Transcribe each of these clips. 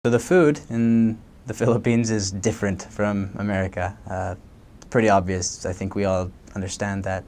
So the food in the Philippines is different from America. Pretty obvious. I think we all understand that.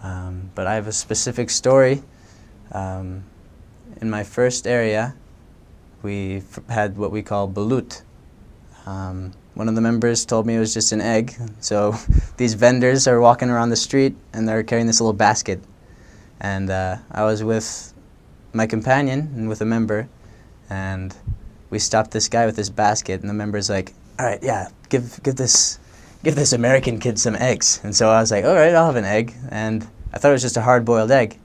But I have a specific story. In my first area, we had what we call balut. One of the members told me it was just an egg. So these vendors are walking around the street and they're carrying this little basket. And I was with my companion and with a member, and we stopped this guy with this basket, and the member's like, "All right, yeah, give this American kid some eggs." And so I was like, "All right, I'll have an egg." And I thought it was just a hard-boiled egg,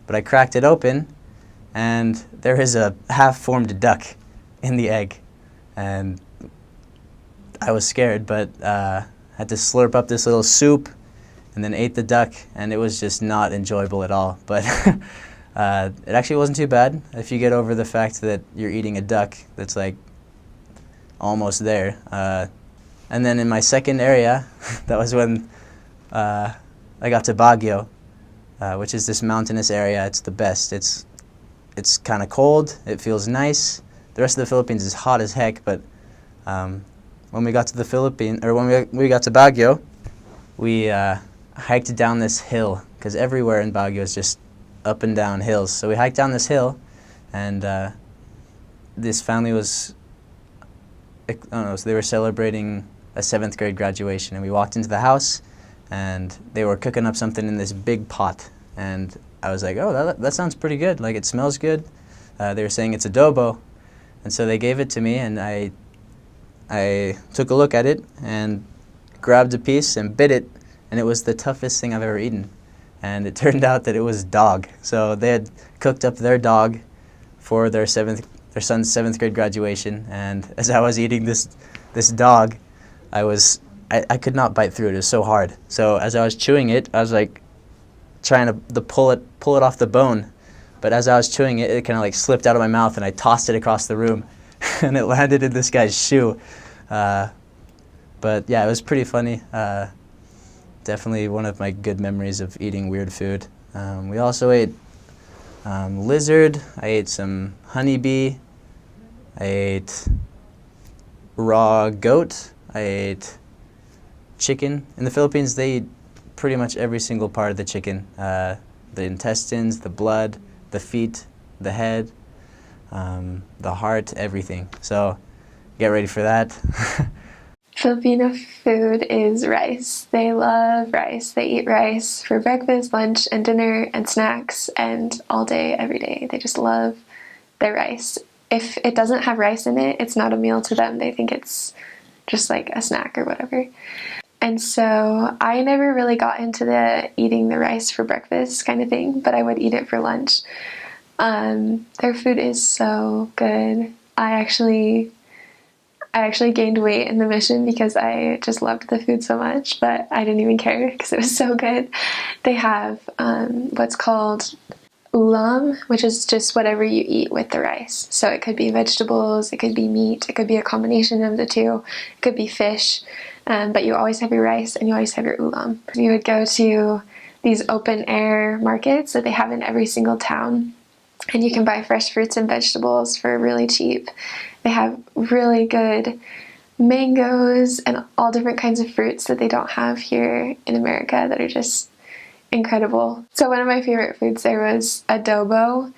but I cracked it open, and there is a half-formed duck in the egg, and I was scared, but had to slurp up this little soup, and then ate the duck, and it was just not enjoyable at all. But it actually wasn't too bad if you get over the fact that you're eating a duck that's like almost there. And then in my second area, that was when I got to Baguio, which is this mountainous area. It's the best. It's kind of cold. It feels nice. The rest of the Philippines is hot as heck, but when we got to the Philippines, or when we got to Baguio, we hiked down this hill, because everywhere in Baguio is just up and down hills. So we hiked down this hill, and this family was, I don't know, so they were celebrating a 7th grade graduation, and we walked into the house, and they were cooking up something in this big pot, and I was like, "Oh, that sounds pretty good, like it smells good." They were saying it's adobo, and so they gave it to me, and I took a look at it and grabbed a piece and bit it, and it was the toughest thing I've ever eaten. And it turned out that it was dog. So they had cooked up their dog for their son's 7th grade graduation, and as I was eating this dog, I could not bite through it. It was so hard. So as I was chewing it, I was like trying to pull it off the bone. But as I was chewing it, it kind of like slipped out of my mouth, and I tossed it across the room, and it landed in this guy's shoe. But yeah, it was pretty funny. Definitely one of my good memories of eating weird food. We also ate lizard. I ate some honeybee. I ate raw goat. I ate chicken. In the Philippines, they eat pretty much every single part of the chicken. The intestines, the blood, the feet, the head, the heart, everything. So get ready for that. Filipino food is rice. They love rice. They eat rice for breakfast, lunch, and dinner, and snacks, and all day, every day. They just love their rice. If it doesn't have rice in it, it's not a meal to them. They think it's just like a snack or whatever. And so I never really got into the eating the rice for breakfast kind of thing, but I would eat it for lunch. Their food is so good. I actually gained weight in the mission because I just loved the food so much, but I didn't even care because it was so good. They have what's called ulam, which is just whatever you eat with the rice. So it could be vegetables, it could be meat, it could be a combination of the two, it could be fish, but you always have your rice and you always have your ulam. You would go to these open air markets that they have in every single town, and you can buy fresh fruits and vegetables for really cheap. They have really good mangoes and all different kinds of fruits that they don't have here in America that are just incredible. So one of my favorite foods there was adobo,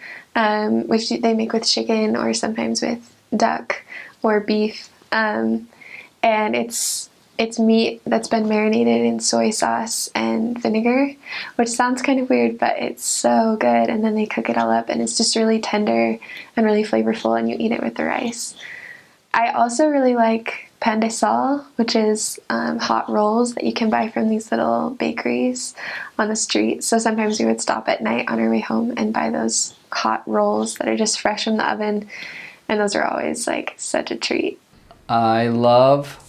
which they make with chicken or sometimes with duck or beef. And it's meat that's been marinated in soy sauce and vinegar, which sounds kind of weird, but it's so good. And then they cook it all up, and it's just really tender and really flavorful, and you eat it with the rice. I also really like pandesal, which is hot rolls that you can buy from these little bakeries on the street. So sometimes we would stop at night on our way home and buy those hot rolls that are just fresh from the oven, and those are always like such a treat. I love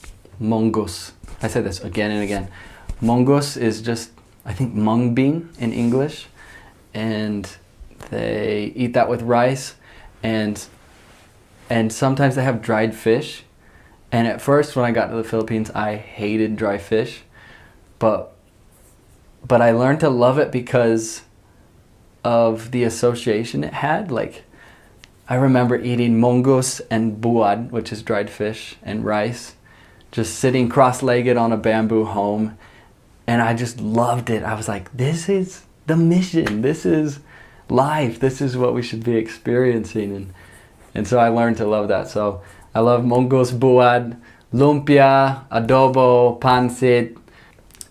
mongoose. I say this again and again. Mongoose is just, I think, mung bean in English, and they eat that with rice, and sometimes they have dried fish. And at first, when I got to the Philippines, I hated dry fish, but I learned to love it because of the association it had. Like I remember eating mongoose and buad, which is dried fish, and rice, just sitting cross-legged on a bamboo home. And I just loved it. I was like, this is the mission. This is life. This is what we should be experiencing. And so I learned to love that. So I love mongoose, buad, lumpia, adobo, pancit.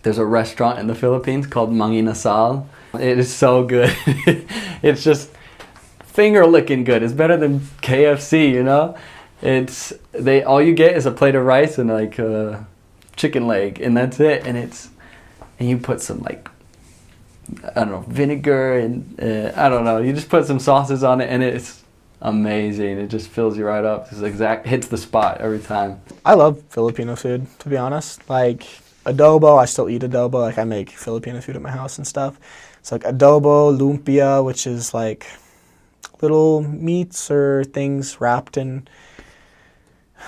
There's a restaurant in the Philippines called Manginasal. It is so good. It's just finger licking good. It's better than KFC, you know? All you get is a plate of rice and like a chicken leg, and that's it. And you put some like, I don't know, vinegar and I don't know. You just put some sauces on it and it's amazing. It just fills you right up. Hits the spot every time. I love Filipino food, to be honest. Like adobo, I still eat adobo. Like I make Filipino food at my house and stuff. It's like adobo, lumpia, which is like little meats or things wrapped in,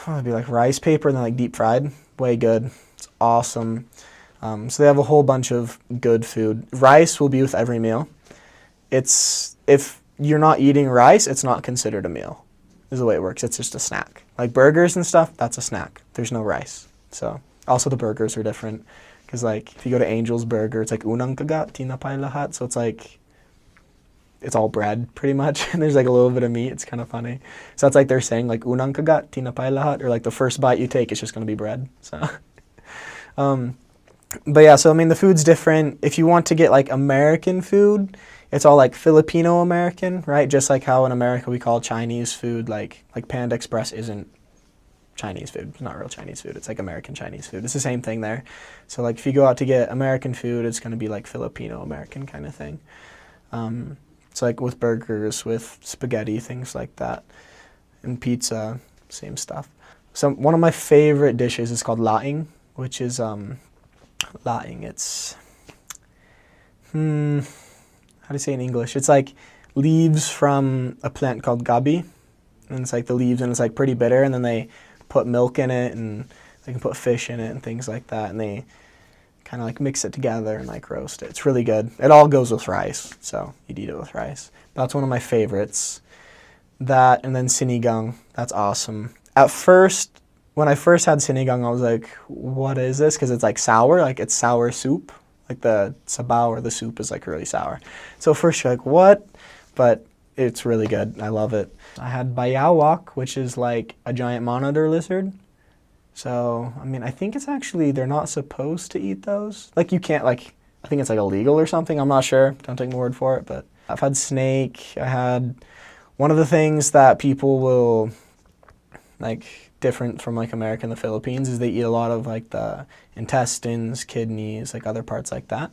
it'd be like rice paper and then like deep fried. Way good. It's awesome. So they have a whole bunch of good food. Rice will be with every meal. If you're not eating rice, it's not considered a meal, is the way it works. It's just a snack. Like burgers and stuff, that's a snack. There's no rice. So also the burgers are different. Because like if you go to Angel's Burger, it's like unang kagat, tinapay lahat. So it's like, it's all bread pretty much. And there's like a little bit of meat. It's kind of funny. So that's like they're saying like unang kagat, tinapay lahat. Or like the first bite you take, it's just going to be bread. So, but yeah, so I mean the food's different. If you want to get like American food, it's all like Filipino American, right? Just like how in America we call Chinese food like Panda Express isn't Chinese food. It's not real Chinese food. It's like American Chinese food. It's the same thing there. So like if you go out to get American food, it's going to be like Filipino American kind of thing. It's like with burgers, with spaghetti, things like that. And pizza, same stuff. So one of my favorite dishes is called laing, which is laing. It's how do you say in English? It's like leaves from a plant called gabi, and it's like the leaves, and it's like pretty bitter, and then they put milk in it, and they can put fish in it and things like that, and they kind of like mix it together and like roast it. It's really good. It all goes with rice, so you'd eat it with rice. That's one of my favorites. That, and then sinigang. That's awesome. At first, when I first had sinigang, I was like, what is this? Because it's like sour, like it's sour soup. Like the sabaw or the soup is like really sour. So first you're like, what? But it's really good. I love it. I had bayawak, which is like a giant monitor lizard. So, I mean, I think it's actually, they're not supposed to eat those. Like you can't, like, I think it's like illegal or something. I'm not sure. Don't take my word for it. But I've had snake. I had one of the things that people will, like, different from like America and the Philippines is they eat a lot of like the intestines, kidneys, like other parts like that.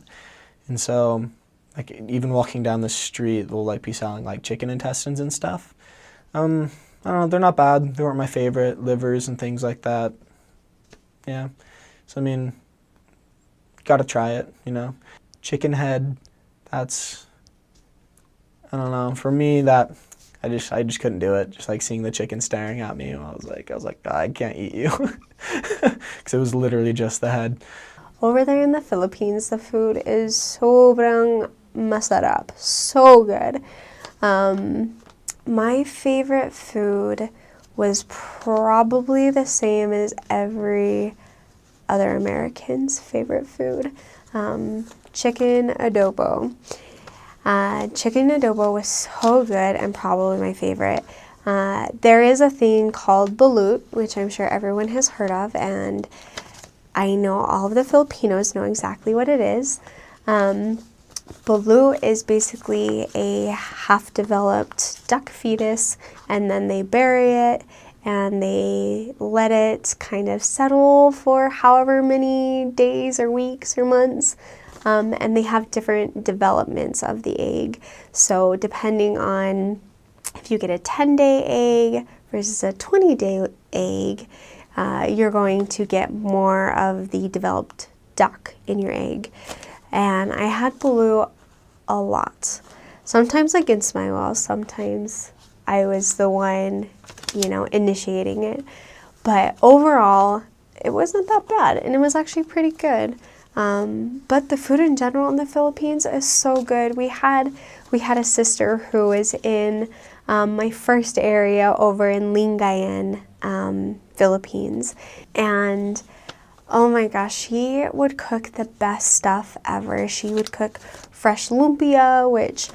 And so, like even walking down the street, they'll like be selling like chicken intestines and stuff. I don't know, they're not bad. They weren't my favorite. Livers and things like that. Yeah. So I mean, gotta try it, you know. Chicken head, that's, I don't know. For me, that I just couldn't do it. Just like seeing the chicken staring at me, I was like, I can't eat you, because it was literally just the head. Over there in the Philippines, the food is sobrang masarap, so good. My favorite food was probably the same as every other American's favorite food, chicken adobo. Chicken adobo was so good and probably my favorite. There is a thing called balut, which I'm sure everyone has heard of, and I know all of the Filipinos know exactly what it is. Balut is basically a half-developed duck fetus, and then they bury it and they let it kind of settle for however many days or weeks or months. And they have different developments of the egg. So depending on if you get a 10-day egg versus a 20-day egg, you're going to get more of the developed duck in your egg. And I had balut a lot. Sometimes against my will, sometimes I was the one, initiating it. But overall, it wasn't that bad, and it was actually pretty good. But the food in general in the Philippines is so good. We had a sister who was in my first area over in Lingayen, Philippines. And oh my gosh, she would cook the best stuff ever. She would cook fresh lumpia, which,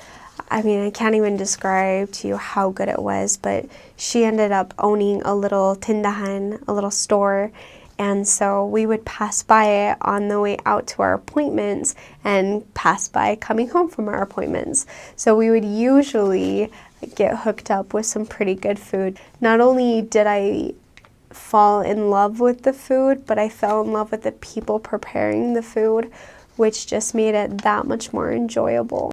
I mean, I can't even describe to you how good it was, but she ended up owning a little tindahan, a little store, and so we would pass by it on the way out to our appointments and pass by coming home from our appointments. So we would usually get hooked up with some pretty good food. Not only did I fall in love with the food, but I fell in love with the people preparing the food, which just made it that much more enjoyable.